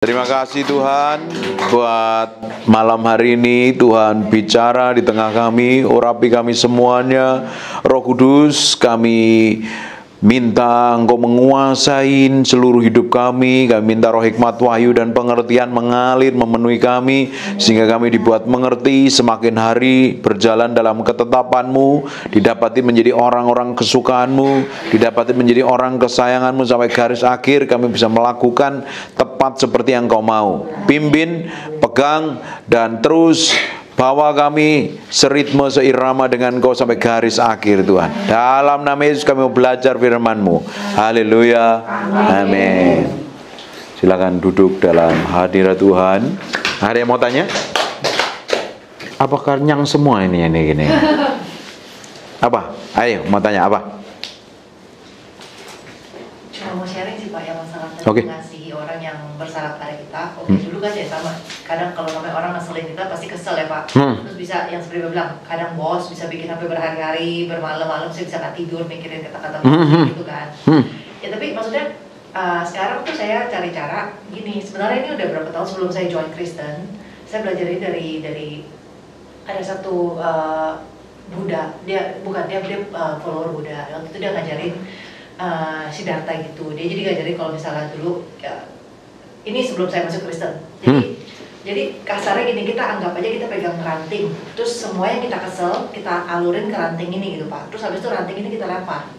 Terima kasih Tuhan buat malam hari ini. Tuhan bicara di tengah kami, urapi kami semuanya. Roh Kudus, kami minta Engkau menguasai seluruh hidup kami. Kami minta roh hikmat, wahyu, dan pengertian mengalir memenuhi kami, sehingga kami dibuat mengerti semakin hari berjalan dalam ketetapan-Mu, didapati menjadi orang-orang kesukaan-Mu, didapati menjadi orang kesayangan-Mu sampai garis akhir kami bisa melakukan tepat seperti yang Engkau mau. Pimpin, pegang, dan terus bawa kami seritme, seirama dengan Engkau sampai garis akhir Tuhan. Dalam nama Yesus kami mau belajar firman-Mu. Haleluya. Amin. Silakan duduk dalam hadirat Tuhan. Ada yang mau tanya? Apakah kenyang semua ini gini? Apa? Ayo mau tanya apa? Cuma mau sharing sih Pak, yang masalah Oke. mengasihi orang yang bersalah pada kita. Oke, dulu kan ya sama. Kadang kalau namanya orang ngeselin kita pasti kesel ya Pak. Terus bisa yang seperti Bapak bilang, kadang bos bisa bikin sampai berhari-hari, bermalam-malam saya bisa nggak tidur mikirin kata-kata gitu kan. Ya tapi maksudnya sekarang tuh saya cari cara gini. Sebenarnya ini udah berapa tahun sebelum saya join Kristen, saya belajar ini dari ada satu Buddha. Dia follower Buddha. Waktu itu dia ngajarin Siddhartha gitu. Dia jadi ngajarin kalau misalnya dulu ini sebelum saya masuk Kristen. Jadi kasarnya gini, kita anggap aja kita pegang ranting, terus semua yang kita kesel kita alurin ke ranting ini gitu Pak. Terus habis itu ranting ini kita lempar.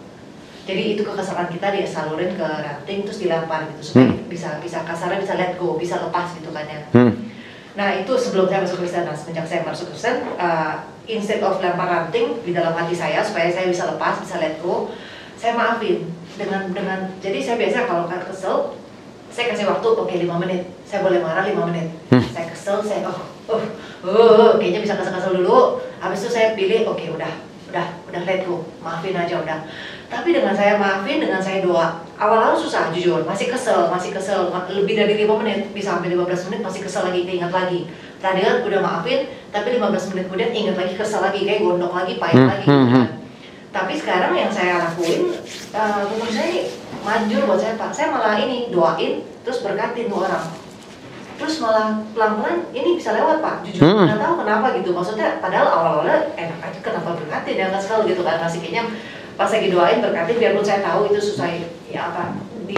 Jadi itu kekesalan kita dia salurin ke ranting terus dilempar gitu supaya bisa kasarnya bisa let go, bisa lepas gitu kan ya. Nah itu sebelum saya masuk Kristen. Nah semenjak saya masuk Kristen, instead of lempar ranting di dalam hati saya supaya saya bisa lepas, bisa let go, saya maafin dengan jadi saya biasa kalau kesel saya kasih waktu 5 menit, saya boleh marah 5 menit. Saya kesel, saya kayaknya bisa kesel dulu. Habis itu saya pilih udah let go, maafin aja udah. Tapi dengan saya maafin, dengan saya doa, awal-awal susah jujur, masih kesel, lebih dari 5 menit, bisa sampai 15 menit masih kesel lagi, keingat lagi. Tadinya udah maafin, tapi 15 menit kemudian ingat lagi, kesel lagi, kayak gondok lagi, pahit lagi gitu kan. Tapi sekarang yang saya lakuin, menurut saya manjur buat saya Pak. Saya malah ini doain, terus berkatin tuh orang. Terus malah pelan-pelan ini bisa lewat Pak. Jujur nggak tahu kenapa gitu. Maksudnya padahal awal-awalnya enak aja, kenapa berkatin ya nggak sekali gitu kan. Masih kayaknya pas lagi doain berkatin, biarpun saya tahu itu sesuai ya apa di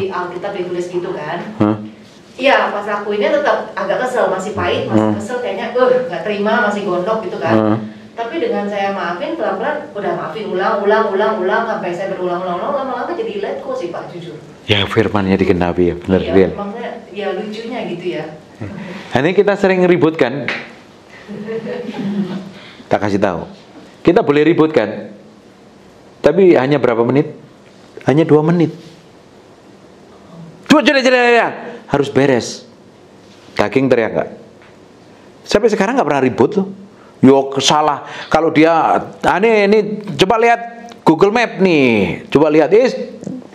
Alkitab ditulis gitu kan. Iya, pas lakuinnya tetap agak kesel, masih pahit, masih kesel kayaknya nggak terima, masih gondok gitu kan. Tapi dengan saya maafin, pelan-pelan udah maafin ulang sampai saya berulang-ulang lama-lama jadi let go sih Pak, jujur. Ya firman-nya dikenapi ya, benar. Iya, maksudnya ya lucunya gitu ya. Ini kita sering ribut kan? Tak kasih tahu. Kita boleh ribut kan? Tapi hanya berapa menit? Hanya 2 menit. Ya. Harus beres. Daging teriak gak? Sampai sekarang gak pernah ribut loh. Yo salah. Kalau dia ini coba lihat Google Map nih. Coba lihat,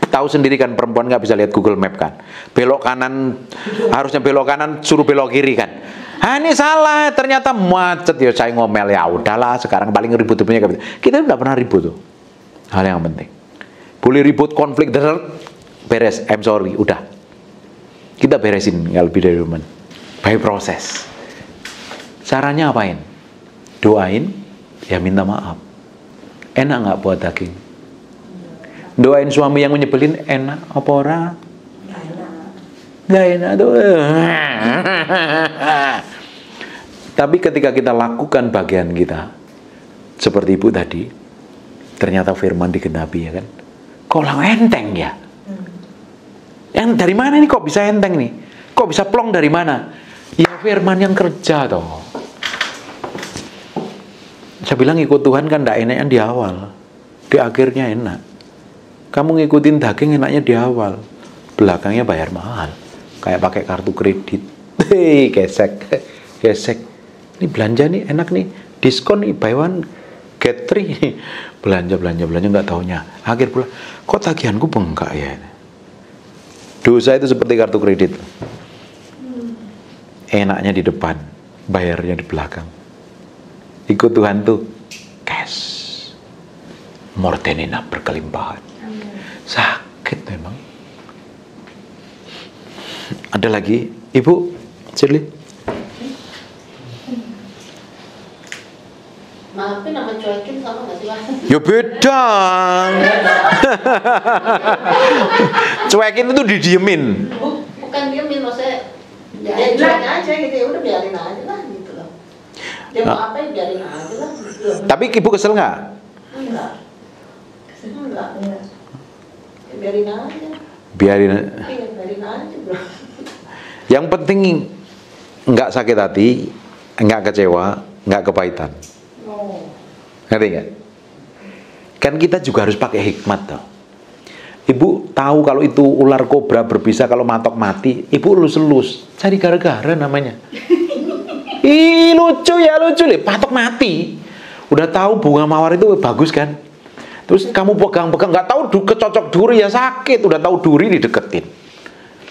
tahu sendiri kan perempuan nggak bisa lihat Google Map kan. Belok kanan harusnya belok kanan, suruh belok kiri kan. Ini salah, ternyata macet ya, saya ngomel ya udahlah. Sekarang paling ribut-ributnya kita nggak pernah ribut tuh. Hal yang penting. Boleh ribut, konflik, beres. I'm sorry, udah. Kita beresin nggak lebih dari teman. By proses. Caranya apain? Doain, ya minta maaf. Enak nggak buat daging? Doain suami yang menyebelin enak apa ora? Nggak enak tuh. Tapi ketika kita lakukan bagian kita, seperti ibu tadi, ternyata firman digenapi ya kan? Kok lang enteng ya? Yang dari mana nih kok bisa enteng nih? Kok bisa plong dari mana? Ya firman yang kerja toh. Saya bilang ikut Tuhan kan tidak enaknya di awal, di akhirnya enak. Kamu ngikutin daging enaknya di awal, belakangnya bayar mahal, kayak pakai kartu kredit. Gesek. Ini belanja nih enak nih, diskon nih, buy one get 3. belanja nggak taunya akhir bulan kok tagihanku bengkak ya. Dosa itu seperti kartu kredit, enaknya di depan, bayarnya di belakang. Ikut Tuhan tuh cash, more than enough, berkelimpahan. Sakit memang. Ada lagi, Ibu Shirley? Maafin sama cuekin sama nggak sih, Pak? Ya beda. Cuekin itu didiemin. Bukan diemin, maksudnya ya cuek aja gitu, ya udah biarin aja lah gitu loh. Dia mau apa ya biarin aja lah gitu. Tapi Ibu kesel nggak? Enggak. Enggak. Ya, biarin aja. Biarin. Iya, biarin aja, bro. Yang penting nggak sakit hati, nggak kecewa, nggak kepahitan. Oh. Ngerti nggak? Kan kita juga harus pakai hikmat toh. Ibu tahu kalau itu ular kobra berbisa, kalau matok mati, ibu elus-elus, cari gara-gara namanya. Ih, lucu ya, lucu deh, patok mati. Udah tahu bunga mawar itu bagus kan? Terus kamu pegang-pegang, nggak tahu kecocok duri ya sakit. Udah tahu duri dideketin.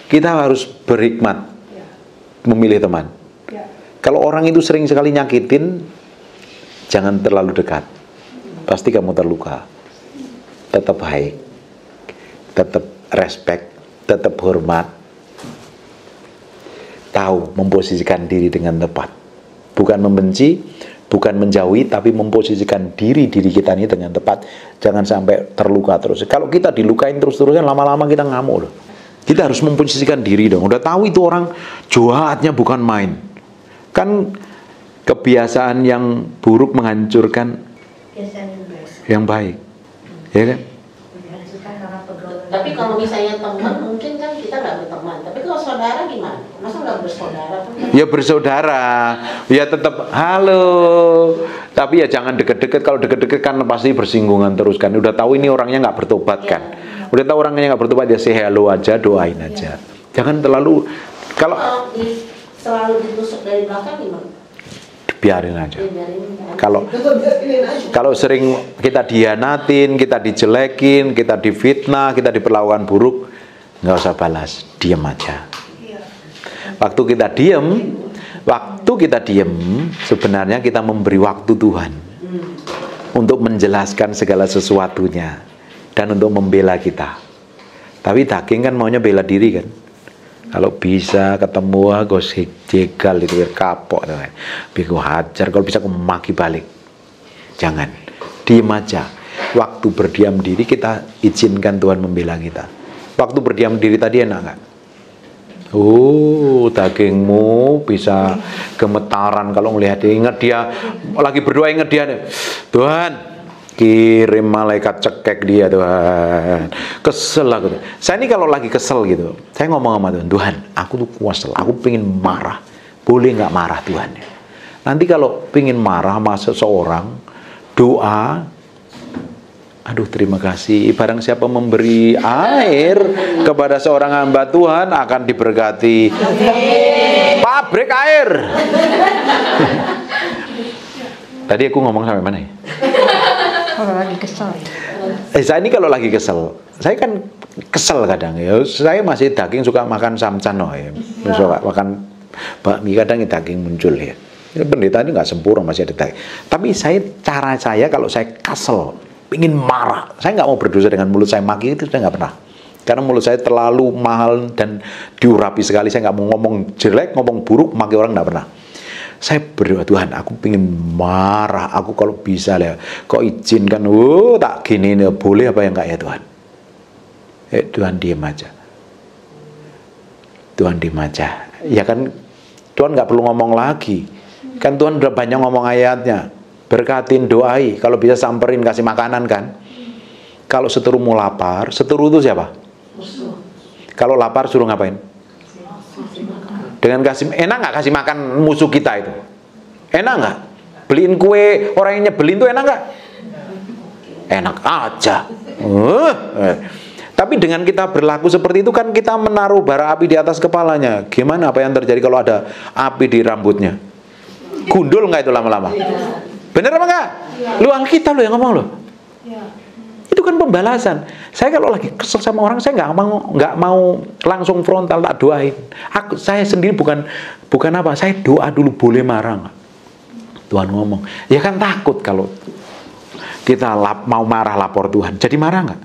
Kita harus berhikmat memilih teman. Kalau orang itu sering sekali nyakitin, jangan terlalu dekat. Pasti kamu terluka. Tetap baik, tetap respect, tetap hormat. Tahu memposisikan diri dengan tepat. Bukan membenci, bukan menjauhi, tapi memposisikan diri kita ini dengan tepat. Jangan sampai terluka terus. Kalau kita dilukain terus-terusan, lama-lama kita ngamuk loh. Kita harus memposisikan diri dong. Udah tahu itu orang jahatnya bukan main. Kan kebiasaan yang buruk menghancurkan yang baik. Ya kan? Tapi kalau misalnya teman, mungkin kan kita nggak berteman. Tapi kalau saudara gimana? Masa nggak bersaudara? Ya bersaudara, ya tetap halo. Tapi ya jangan deket-deket. Kalau deket-deket kan pasti bersinggungan terus kan. Udah tahu ini orangnya nggak bertobat kan. Udah tahu orangnya nggak bertobat, ya say hello aja, doain aja. Jangan terlalu kalau selalu ditusuk dari belakang gimana? Biarin aja. Kalau sering kita dihianatin, kita dijelekin, kita difitnah, kita diperlakukan buruk, nggak usah balas, diam aja. Waktu kita diem, sebenarnya kita memberi waktu Tuhan untuk menjelaskan segala sesuatunya dan untuk membela kita. Tapi daging kan maunya bela diri kan. Kalau bisa ketemu aku jegal itu kapok, biku hajar. Kalau bisa aku maki balik. Jangan, diem aja. Waktu berdiam diri kita izinkan Tuhan membela kita. Waktu berdiam diri tadi enak nggak? Oh, dagingmu bisa gemetaran kalau melihat dia. Ingat dia lagi berdoa, ingat dia, Tuhan kirim malaikat cekek dia Tuhan. Kesel aku. Saya ini kalau lagi kesel gitu, saya ngomong sama Tuhan, Tuhan, aku tuh kesel, aku pengen marah. Boleh nggak marah Tuhan? Nanti kalau pengen marah sama seseorang, doa, aduh terima kasih, barang siapa memberi air kepada seorang hamba Tuhan akan diberkati pabrik air. Tadi aku ngomong sampai mana ya? Kalau lagi kesel. Saya ini kalau lagi kesel, saya kan kesel kadang ya. Saya masih daging suka makan samcan ya. Suka makan bakmi, kadang daging muncul ya. Pendeta ini nggak sempurna, masih ada daging. Tapi cara saya kalau saya kesel, ingin marah, saya nggak mau berdosa dengan mulut saya maki, itu saya nggak pernah. Karena mulut saya terlalu mahal dan diurapi sekali. Saya nggak mau ngomong jelek, ngomong buruk, maki orang nggak pernah. Saya berdoa, Tuhan, aku pengen marah, aku kalau bisa ya, kok izinkan, tak gini nih, boleh apa ya enggak ya Tuhan? Tuhan diam aja. Tuhan diam aja. Ya kan, Tuhan nggak perlu ngomong lagi. Kan Tuhan udah banyak ngomong ayatnya. Berkatin, doai, kalau bisa samperin, kasih makanan kan. Kalau seteru mau lapar, seteru itu siapa? Kalau lapar suruh ngapain? Dengan kasih, enak nggak kasih makan musuh kita itu? Enak nggak? Beliin kue orang yang nyebelin tuh enak nggak? Enak aja. Tapi dengan kita berlaku seperti itu kan kita menaruh bara api di atas kepalanya. Gimana apa yang terjadi kalau ada api di rambutnya? Gundul nggak itu lama-lama? Bener apa nggak? Lu Alkitab lu yang ngomong lo. Itu kan pembalasan. Saya kalau lagi kesel sama orang, saya nggak mau langsung frontal tak doain. Saya sendiri bukan apa, saya doa dulu, boleh marah nggak? Tuhan ngomong, ya kan takut kalau kita mau marah lapor Tuhan. Jadi marah nggak?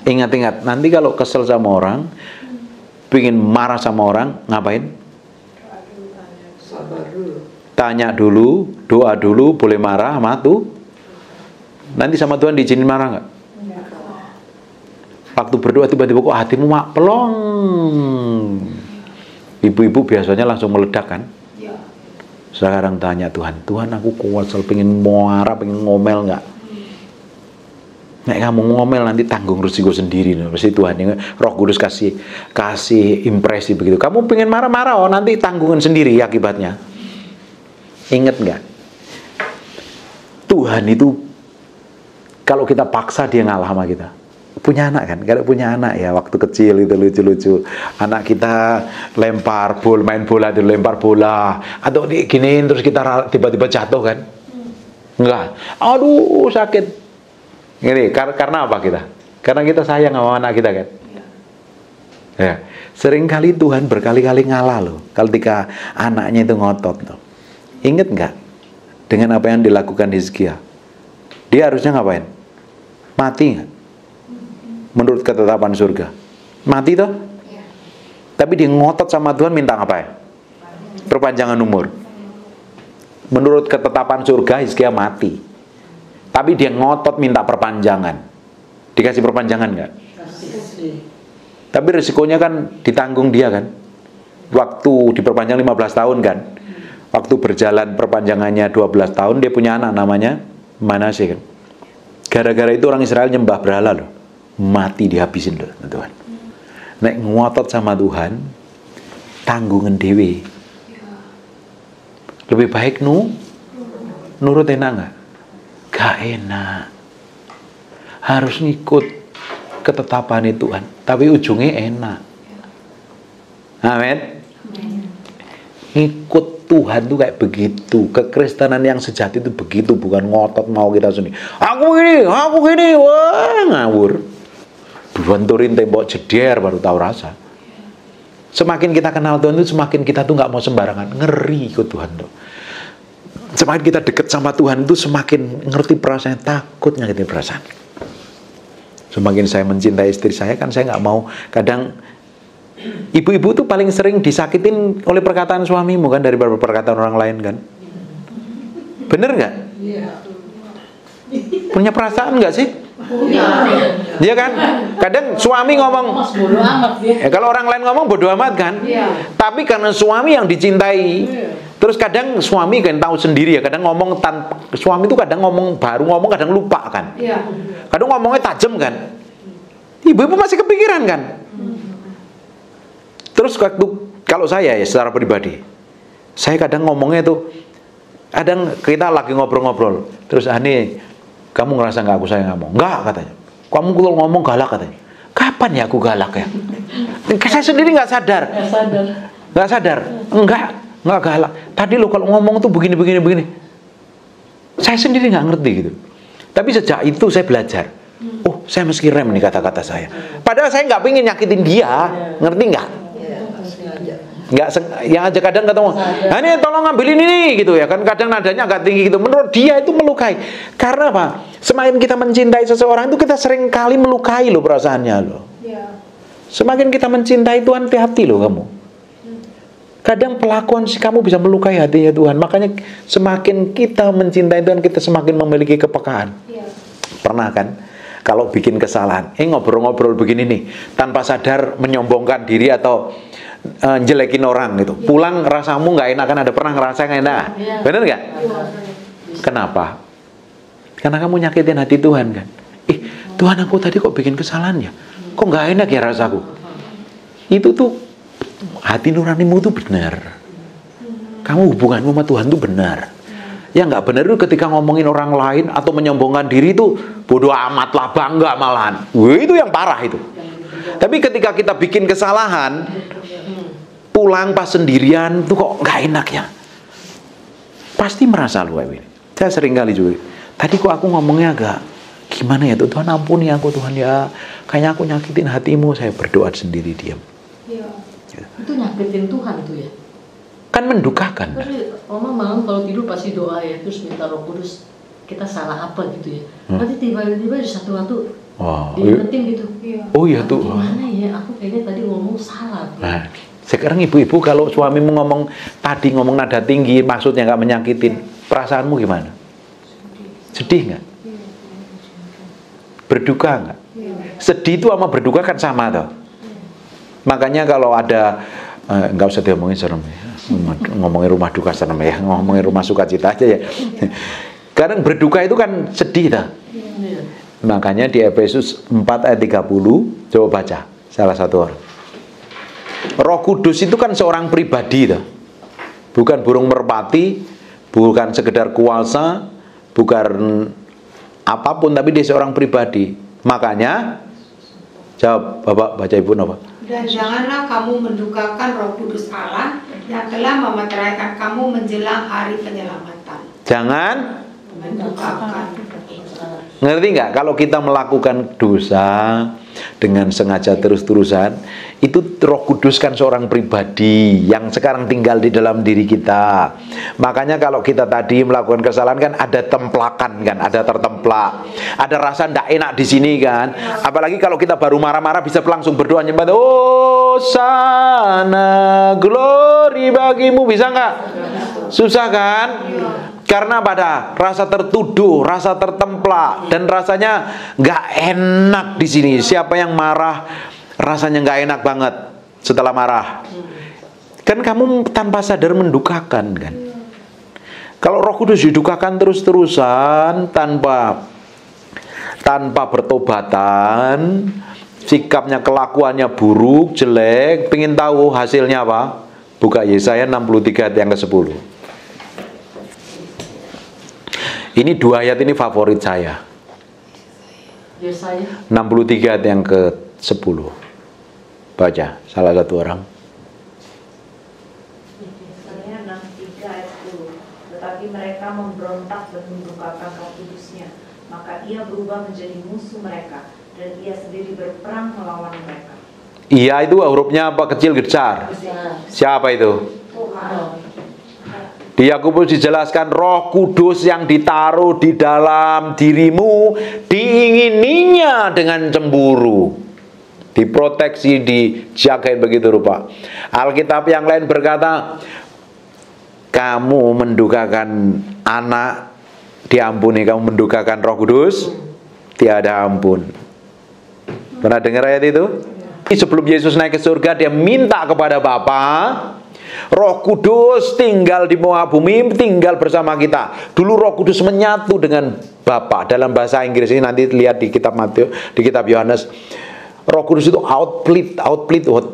Ingat-ingat, nanti kalau kesel sama orang, pingin marah sama orang, ngapain? Sabar dulu. Tanya dulu, doa dulu, boleh marah sama tuh. Nanti sama Tuhan diizinin marah nggak? Waktu berdoa tiba-tiba kok hatimu mak pelong. Ibu-ibu biasanya langsung meledak kan? Sekarang tanya Tuhan, Tuhan aku kuat, pengen marah, pengen ngomel nggak? Nek kamu ngomel nanti tanggung resiko sendiri. Pasti Tuhan ini Roh Kudus kasih impresi begitu. Kamu pengen marah-marah, oh nanti tanggungan sendiri akibatnya. Ingat nggak? Tuhan itu kalau kita paksa dia ngalah sama kita. Punya anak kan? Kalau punya anak ya waktu kecil itu lucu-lucu. Anak kita lempar bola, main bola, itu lempar bola, atau diginiin terus kita tiba-tiba jatuh kan? Enggak. Aduh sakit. Ini karena apa kita? Karena kita sayang sama anak kita kan? Ya. Seringkali Tuhan berkali-kali ngalah loh. Ketika anaknya itu ngotot loh. Ingat nggak dengan apa yang dilakukan Hizkia? Dia harusnya ngapain? Mati nggak? Menurut ketetapan surga, mati toh? Ya. Tapi dia ngotot sama Tuhan minta apa ya? Perpanjangan umur. Menurut ketetapan surga Hizkia mati, tapi dia ngotot minta perpanjangan. Dikasih perpanjangan nggak? Tapi risikonya kan ditanggung dia kan. Waktu diperpanjang 15 tahun kan. Waktu berjalan perpanjangannya 12 tahun, dia punya anak namanya Manasye kan. Gara-gara itu orang Israel nyembah berhala loh. Mati dihabisin loh Tuhan. Nek ngotot sama Tuhan, tanggungan dewi. Lebih baik nurut enak nggak? Gak enak. Harus ngikut ketetapan Tuhan, tapi ujungnya enak. Amin. Ngikut Tuhan tuh kayak begitu. Kekristenan yang sejati itu begitu, bukan ngotot mau kita sendiri. Aku gini, wah ngawur. Dibenturin tembok jeder baru tahu rasa. Semakin kita kenal Tuhan itu semakin kita tuh nggak mau sembarangan, ngeri ikut Tuhan tuh. Semakin kita deket sama Tuhan itu semakin ngerti perasaan, takut nyakitin perasaan. Semakin saya mencintai istri saya kan saya nggak mau. Kadang ibu-ibu tuh paling sering disakitin oleh perkataan suamimu kan daripada perkataan orang lain kan. Bener nggak? Punya perasaan nggak sih? Iya kan? Kadang suami ngomong kalau orang lain ngomong bodo amat kan? Tapi karena suami yang dicintai, terus kadang suami kan tahu sendiri ya, kadang ngomong suami itu kadang ngomong baru ngomong kadang lupa kan? Kadang ngomongnya tajam kan? Ibu-ibu masih kepikiran kan? Terus waktu kalau saya ya secara pribadi, saya kadang ngomongnya tuh, kadang kita lagi ngobrol-ngobrol, terus Ani, kamu ngerasa nggak aku sayang kamu? Nggak katanya. Kamu kalau ngomong galak katanya. Kapan ya aku galak ya? Saya sendiri nggak sadar. Nggak sadar. Nggak galak. Tadi lo kalau ngomong tuh begini. Saya sendiri nggak ngerti gitu. Tapi sejak itu saya belajar. Oh, saya mesti rem nih kata-kata saya. Padahal saya nggak pengen nyakitin dia. Ngerti nggak? Nggak yang aja kadang ketemu, nah ini tolong ngambilin ini gitu ya kan, kadang nadanya agak tinggi gitu. Menurut dia itu melukai. Karena apa? Semakin kita mencintai seseorang itu kita sering kali melukai loh perasaannya loh. Semakin kita mencintai Tuhan, hati-hati loh kamu. Kadang pelakuan si kamu bisa melukai hatinya Tuhan. Makanya semakin kita mencintai Tuhan, kita semakin memiliki kepekaan. Pernah kan? Kalau bikin kesalahan, ngobrol-ngobrol begini nih, tanpa sadar menyombongkan diri atau jelekin orang gitu. Pulang rasamu nggak enak kan, ada pernah ngerasa nggak enak? Bener nggak? Kenapa? Karena kamu nyakitin hati Tuhan kan. Tuhan aku tadi kok bikin kesalahan ya? Kok nggak enak ya rasaku? Itu tuh hati nuranimu tuh benar. Kamu hubunganmu sama Tuhan tuh benar. Yang nggak benar itu ketika ngomongin orang lain atau menyombongkan diri itu bodoh amat lah, bangga malahan. Itu yang parah itu. Tapi ketika kita bikin kesalahan, pulang pas sendirian tuh kok nggak enak ya, pasti merasa lu ini. Saya sering kali juga, tadi kok aku ngomongnya agak gimana ya Tuhan, ampuni aku Tuhan ya, kayaknya aku nyakitin hatimu. Saya berdoa sendiri diam. Itu nyakitin Tuhan tuh ya, kan mendukakan. Tapi Oma malam kalau tidur pasti doa ya, terus minta Roh Kudus kita salah apa gitu ya. Nanti tiba-tiba di satu waktu Oh, diingetin gitu. Oh iya tuh. Gimana ya? Aku kayaknya tadi ngomong salah. Nah, sekarang ibu-ibu kalau suamimu ngomong nada tinggi, maksudnya nggak menyakitin, perasaanmu gimana? Sedih nggak? Berduka nggak? Sedih itu sama berduka kan sama toh. Makanya kalau ada nggak usah diomongin serem ya. Ngomongin rumah duka serem ya, ngomongin rumah sukacita aja ya. Kadang berduka itu kan sedih toh. Makanya di Efesus 4 ayat 30, coba baca salah satu orang. Roh Kudus itu kan seorang pribadi toh. Bukan burung merpati, bukan sekedar kuasa, bukan apapun, tapi dia seorang pribadi. Makanya jawab Bapak, baca Ibu apa? Dan janganlah kamu mendukakan Roh Kudus Allah yang telah memeteraikan kamu menjelang hari penyelamatan. Jangan Mendukakan. ngerti nggak? Kalau kita melakukan dosa dengan sengaja terus-terusan, itu Roh Kudus kan seorang pribadi yang sekarang tinggal di dalam diri kita. Makanya kalau kita tadi melakukan kesalahan kan ada templakan kan, ada tertemplak, ada rasa ndak enak di sini kan. Apalagi kalau kita baru marah-marah bisa langsung berdoa nyembah, oh sana glory bagimu, bisa nggak? Susah kan? Karena pada rasa tertuduh, rasa tertemplak, dan rasanya nggak enak di sini. Siapa yang marah, rasanya nggak enak banget setelah marah. Kan kamu tanpa sadar mendukakan kan. Kalau Roh Kudus didukakan terus-terusan tanpa bertobatan, sikapnya, kelakuannya buruk, jelek, pengen tahu hasilnya apa? Buka Yesaya 63 ayat yang ke-10. Ini dua ayat ini favorit saya. Yesaya 63 ayat yang ke-10. Baca salah satu orang. Yesaya 63 ayat 10. Tetapi mereka memberontak dan mendukakan Roh Kudusnya, maka ia berubah menjadi musuh mereka, dan ia sendiri berperang melawan mereka. Iya itu hurufnya apa, kecil besar? Siapa itu? Tuhan. Di Yakobus dijelaskan Roh Kudus yang ditaruh di dalam dirimu diingininya dengan cemburu, diproteksi, dijagain begitu rupa. Alkitab yang lain berkata, kamu mendukakan anak diampuni, kamu mendukakan Roh Kudus tiada ampun. Pernah dengar ayat itu? Sebelum Yesus naik ke surga, dia minta kepada Bapa, Roh Kudus tinggal di muka bumi, tinggal bersama kita. Dulu Roh Kudus menyatu dengan Bapa. Dalam bahasa Inggris ini nanti lihat di kitab Matius, di kitab Yohanes. Roh Kudus itu outplit.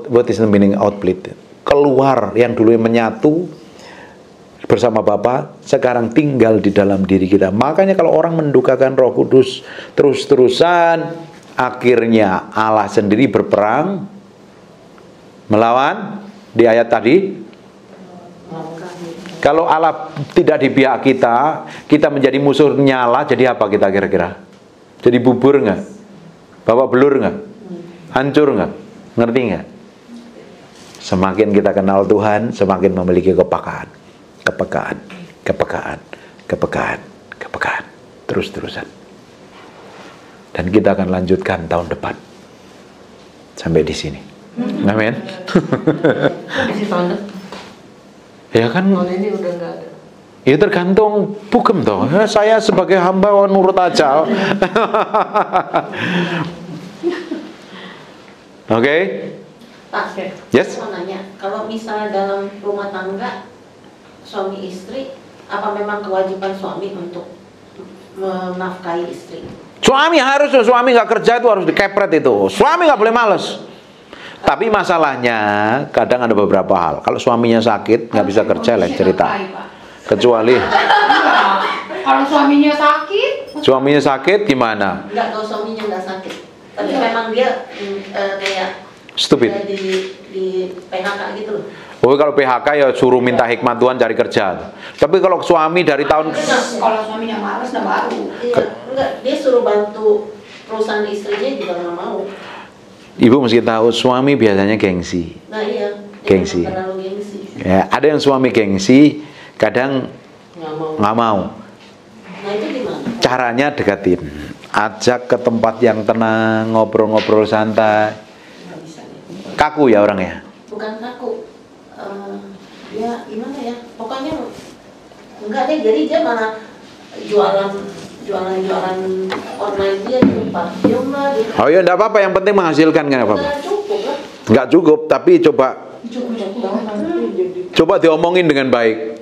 What is the meaning outplit? Keluar, yang dulu menyatu bersama Bapa, sekarang tinggal di dalam diri kita. Makanya kalau orang mendukakan Roh Kudus terus-terusan, akhirnya Allah sendiri berperang melawan. Di ayat tadi, kalau Allah tidak di pihak kita, kita menjadi musuhnya Allah, jadi apa kita kira-kira? Jadi bubur nggak? Bawa belur nggak? Hancur nggak? Ngerti nggak? Semakin kita kenal Tuhan, semakin memiliki kepekaan, terus-terusan. Dan kita akan lanjutkan tahun depan sampai di sini. Amin. Ya kan? tahun ini udah nggak ada. Ya tergantung bukem toh. Saya sebagai hamba nurut aja. Oke? Pak, Yes? saya mau nanya, kalau misalnya dalam rumah tangga suami istri, apa memang kewajiban suami untuk menafkahi istri? Suami nggak kerja itu harus dikepret itu. Suami nggak boleh males. Tapi masalahnya kadang ada beberapa hal. Kalau suaminya sakit nggak bisa kerja, lain cerita. Kecuali Kalau suaminya sakit? Suaminya sakit gimana? Enggak, kalau suaminya nggak sakit, tapi memang dia kayak Stupid. di PHK gitu loh. Oh, kalau PHK ya suruh minta hikmat Tuhan cari kerja. Tapi kalau suami dari tahun Kalau suaminya malas, udah baru. Iya, enggak, dia suruh bantu perusahaan istrinya juga nggak mau. Ibu mesti tahu suami biasanya gengsi. Nah iya, Gengsi. terlalu gengsi. Ya, ada yang suami gengsi, kadang Nggak mau. nggak mau. Nah itu gimana? Caranya dekatin. ajak ke tempat yang tenang, ngobrol-ngobrol santai. Nggak bisa deh. Kaku ya orangnya. Bukan kaku, dia gimana ya, pokoknya enggak deh, jadi dia malah jualan online dia di parfum lah dia. Oh ya, enggak apa-apa, yang penting menghasilkan, kan apa-apa. Nggak cukup lah. Enggak cukup, tapi coba diomongin dengan baik.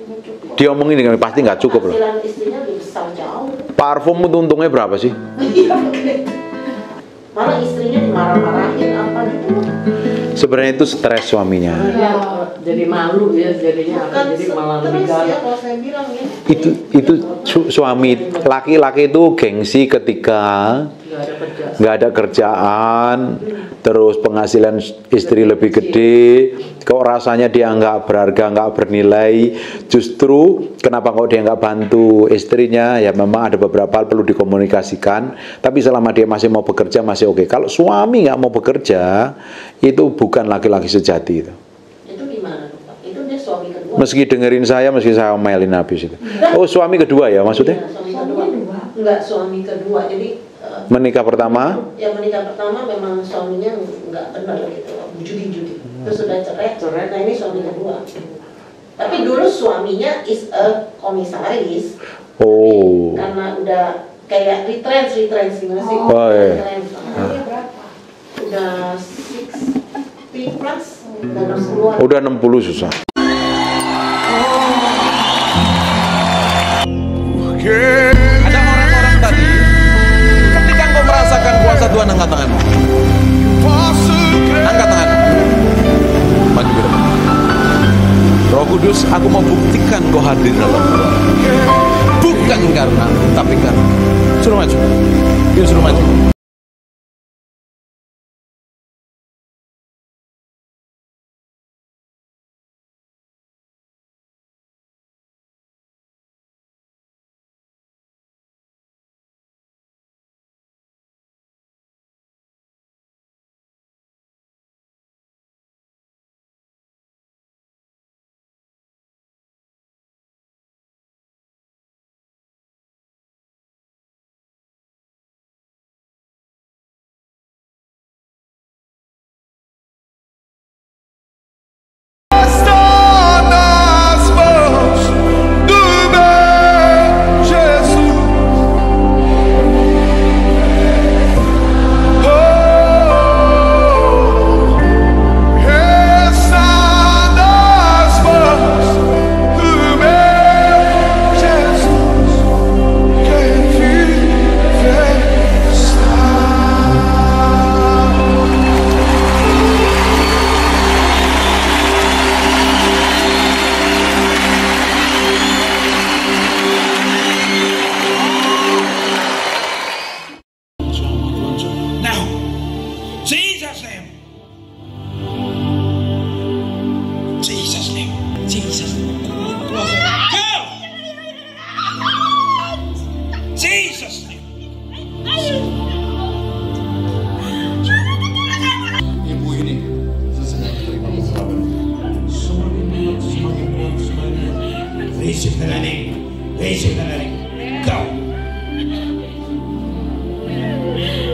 Diomongin dengan pasti nggak cukup loh. Hasilan istrinya lebih besar jauh. Parfum itu untungnya berapa sih? Malah istrinya dimarah-marahin apa gitu. Sebenarnya itu stres suaminya. Ya, jadi malu ya jadinya. Bukan Jadi malah stres lebih ya galak. kalau saya bilang ya. Itu suami laki-laki itu gengsi ketika Nggak ada kerja. nggak ada kerjaan, terus penghasilan istri lebih gede, kok rasanya dia nggak berharga, nggak bernilai. Justru kenapa kok dia nggak bantu istrinya? Ya memang ada beberapa hal perlu dikomunikasikan, tapi selama dia masih mau bekerja masih oke. Kalau suami nggak mau bekerja, itu bukan laki-laki sejati itu. Itu gimana tuh Pak? Itu dia suami kedua. Meski dengerin saya, meski saya omelin habis itu. Oh, suami kedua ya maksudnya? Iya, suami kedua. Enggak, suami kedua. Jadi Menikah pertama? yang menikah pertama memang suaminya nggak benar gitu, judi-judi. Terus sudah cerai. Nah ini suami kedua. Tapi dulu suaminya is a komisaris. Oh. Karena udah kayak retrench gimana sih? Oh, iya. Retrench. Dia berapa? Udah 60 plus dan harus keluar. Udah 60 susah. Ada orang-orang tadi, ketika engkau merasakan kuasa Tuhan, angkat tanganmu. Angkat tangan. Maju ke depan. Roh Kudus, aku mau buktikan kau hadir dalam hidup. Bukan karena, tapi karena. Suruh maju. Yuk suruh maju.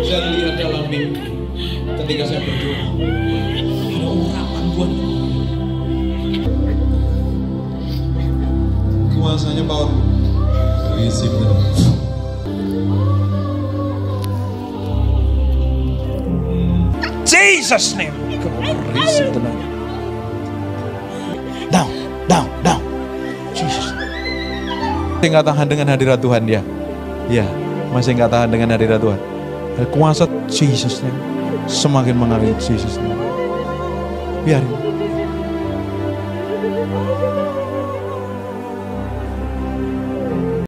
Saya lihat dalam mimpi ketika saya berdoa, ada urapan Tuhan. Kuasanya power. Receive that. Jesus name. Receive the name. Down. Jesus. Masih nggak tahan dengan hadirat Tuhan ya? Ya, masih nggak tahan dengan hadirat Tuhan. Kuasa Jesus name semakin mengalir Jesus name. Biarin.